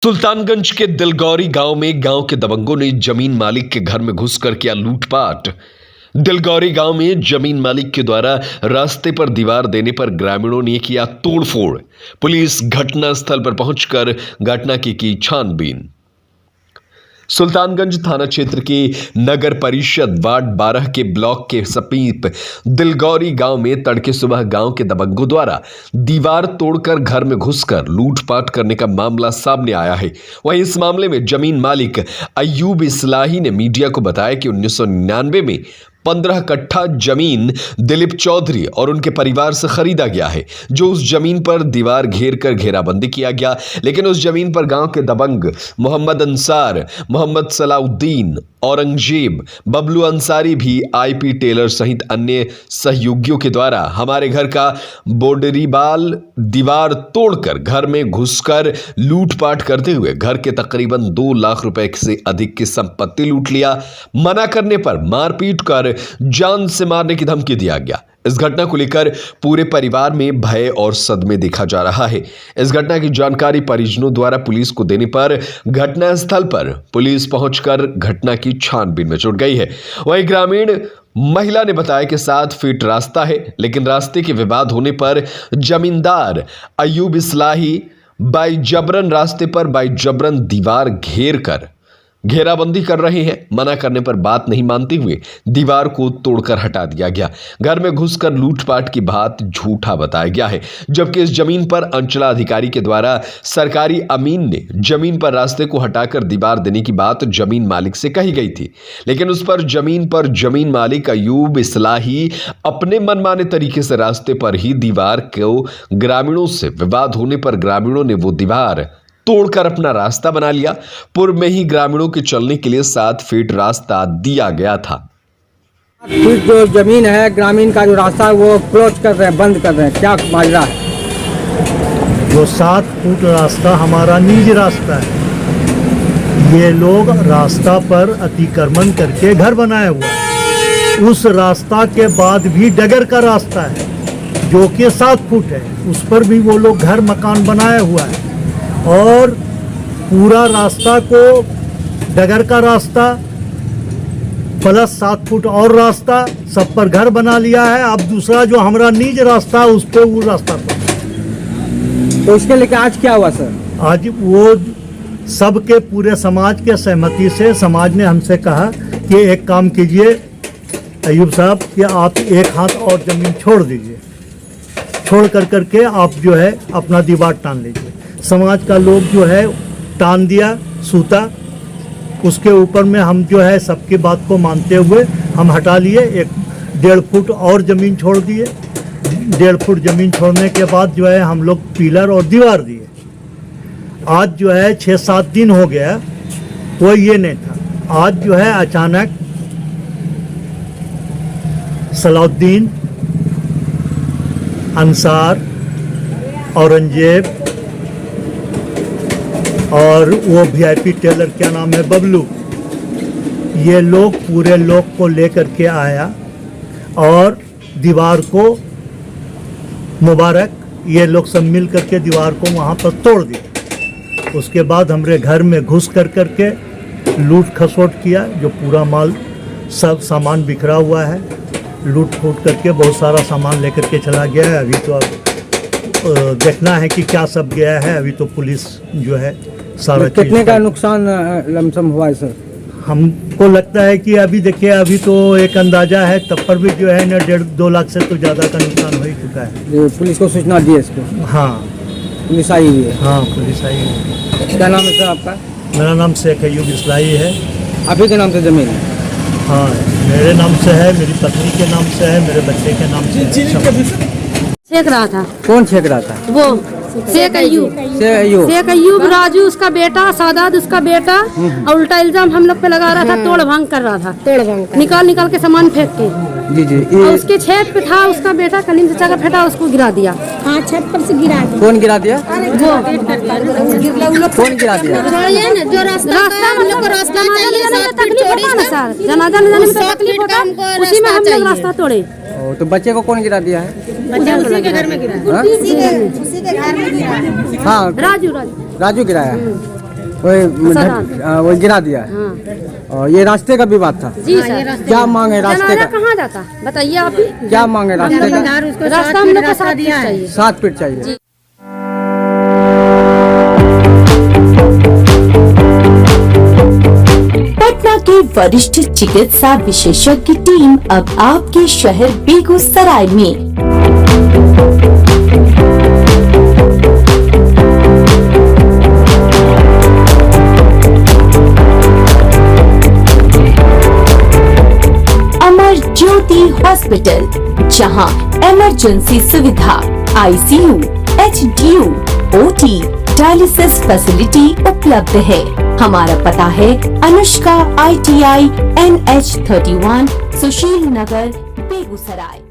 सुल्तानगंज के दिलगौरी गांव में गांव के दबंगों ने जमीन मालिक के घर में घुसकर किया लूटपाट। दिलगौरी गांव में जमीन मालिक के द्वारा रास्ते पर दीवार देने पर ग्रामीणों ने किया तोड़फोड़। पुलिस घटनास्थल पर पहुंचकर घटना की छानबीन। सुल्तानगंज थाना क्षेत्र के नगर परिषद वार्ड 12 के ब्लॉक के समीप दिलगौरी गांव में तड़के सुबह गांव के दबंगों द्वारा दीवार तोड़कर घर में घुसकर लूटपाट करने का मामला सामने आया है। वहीं इस मामले में जमीन मालिक अय्यूब इस्लाही ने मीडिया को बताया कि 1999 में 15 कट्ठा जमीन दिलीप चौधरी और उनके परिवार से खरीदा गया है, जो उस जमीन पर दीवार घेर कर घेराबंदी किया गया। लेकिन उस जमीन पर गांव के दबंग मोहम्मद अंसार, मोहम्मद सलाउद्दीन, औरंगजेब, बबलू अंसारी भी आईपी टेलर सहित अन्य सहयोगियों के द्वारा हमारे घर का बोडरीबाल दीवार तोड़कर घर में घुसकर लूटपाट करते हुए घर के तकरीबन 2 लाख रुपए से अधिक की संपत्ति लूट लिया। मना करने पर मारपीट कर जान से मारने की धमकी दिया गया। इस घटना को लेकर पूरे परिवार में भय और सदमे देखा जा रहा है। इस घटना की जानकारी परिजनों द्वारा पुलिस को देने पर घटनास्थल पर पुलिस पहुंचकर घटना की छानबीन में जुट गई है। वहीं ग्रामीण महिला ने बताया कि 7 फीट रास्ता है, लेकिन रास्ते के विवाद होने पर जमींदार अय्यूब इस्लाही बाईजबरन रास्ते पर बाईजबरन दीवार घेर कर घेराबंदी कर रहे हैं। मना करने पर बात नहीं मानते हुए दीवार को तोड़कर हटा दिया गया। घर में घुसकर लूटपाट की बात झूठा बताया गया है, जबकि इस जमीन पर अंचलाधिकारी के द्वारा सरकारी अमीन ने जमीन पर रास्ते को हटाकर दीवार देने की बात जमीन मालिक से कही गई थी। लेकिन उस पर जमीन मालिक अय्यूब इस्लाही अपने मनमाने तरीके से रास्ते पर ही दीवार को ग्रामीणों से विवाद होने पर ग्रामीणों ने वो दीवार तोड़कर अपना रास्ता बना लिया। पूर्व में ही ग्रामीणों के चलने के लिए 7 फीट रास्ता दिया गया था। फीट जो जमीन है ग्रामीण का जो रास्ता है वो क्लोज कर रहे हैं, बंद कर रहे हैं, क्या माजरा है? जो 7 फुट रास्ता हमारा निजी रास्ता है, ये लोग रास्ता पर अतिक्रमण करके घर बनाए हुआ है। उस रास्ता के बाद भी डगर का रास्ता है जो कि 7 फुट है, उस पर भी वो लोग घर मकान बनाया हुआ है। और पूरा रास्ता को डगर का रास्ता प्लस 7 फुट और रास्ता सब पर घर बना लिया है। अब दूसरा जो हमारा निज रास्ता है उस पर वो रास्ता पर। तो इसके लेके आज क्या हुआ सर? आज वो सबके पूरे समाज के सहमति से समाज ने हमसे कहा कि एक काम कीजिए अय्यूब साहब कि आप एक हाथ और जमीन छोड़ दीजिए, छोड़ करके आप जो है अपना दीवार टान लीजिए। समाज का लोग जो है टान दिया सूता, उसके ऊपर में हम जो है सबकी बात को मानते हुए हम हटा लिए। 1.5 फुट और ज़मीन छोड़ दिए। 1.5 फुट ज़मीन छोड़ने के बाद जो है हम लोग पिलर और दीवार दिए। आज जो है 6-7 दिन हो गया, वो ये नहीं था। आज जो है अचानक सलाउद्दीन, अंसार, औरंगजेब और वो वीआईपी टेलर क्या नाम है बबलू, ये लोग पूरे लोग को लेकर के आया और दीवार को मुबारक ये लोग सब मिल करके दीवार को वहाँ पर तोड़ दिया। उसके बाद हमारे घर में घुस करके लूट खसोट किया। जो पूरा माल सब सामान बिखरा हुआ है, लूट फूट करके बहुत सारा सामान लेकर के चला गया है। अभी तो अब देखना है कि क्या सब गया है। अभी तो पुलिस जो है सारा कितने का नुकसान लमसम हुआ है सर? हमको लगता है कि अभी देखिए, अभी तो एक अंदाजा है, तब पर भी जो है ना 1.5-2 लाख से तो ज़्यादा का नुकसान हो ही चुका है। पुलिस को सूचना दी है इसको? हाँ, पुलिस आई हुई है। हाँ पुलिस आई है। क्या नाम है सर आपका? मेरा नाम शेख अय्यूब इस्लाही है। आप ही के नाम से जमीन है? हाँ, मेरे नाम से है, मेरी पत्नी के नाम से है, मेरे बच्चे के नाम से है। छेक रहा था। कौन छेक रहा था? वो शेख अय्यूब राजू उसका बेटा, सादात उसका बेटा। और उल्टा इल्जाम हम लोग पे लगा रहा था, तोड़ भंग कर रहा था, निकाल के सामान फेंक के। जी और उसके छत पे था उसका बेटा, कलीम चाचा का फेटा, उसको गिरा दिया। हाँ, छत पर से गिरा दिया। कौन गिरा दिया? वो कौन गिरा दिया? जो रास्ता तकलीफ होता ना सर, जनाजा में तकलीफ होता, उसी में हम लोग रास्ता तोड़े। तो बच्चे को कौन गिरा दिया है? उसी के घर में गिरा। हाँ, राजू गिराया। वो गिरा दिया है। हाँ। और ये रास्ते का विवाद था। जी सर। क्या मांग है रास्ते जनाजा का? कहाँ जाता बताइए आप ही। क्या मांग है रास्ते का? रास्ता हम लोग को 7 फीट चाहिए। 7 फीट चाहिए। जी। पटना के वरिष्ठ चिकित्सा विशेषज्ञ टीम अब आपके शहर बेगूसराय में। अमर ज्योति हॉस्पिटल, जहां इमरजेंसी सुविधा, ICU, HDU, OT, dialysis facility उपलब्ध है। हमारा पता है अनुष्का ITI NH 31, सुशील नगर, बेगूसराय।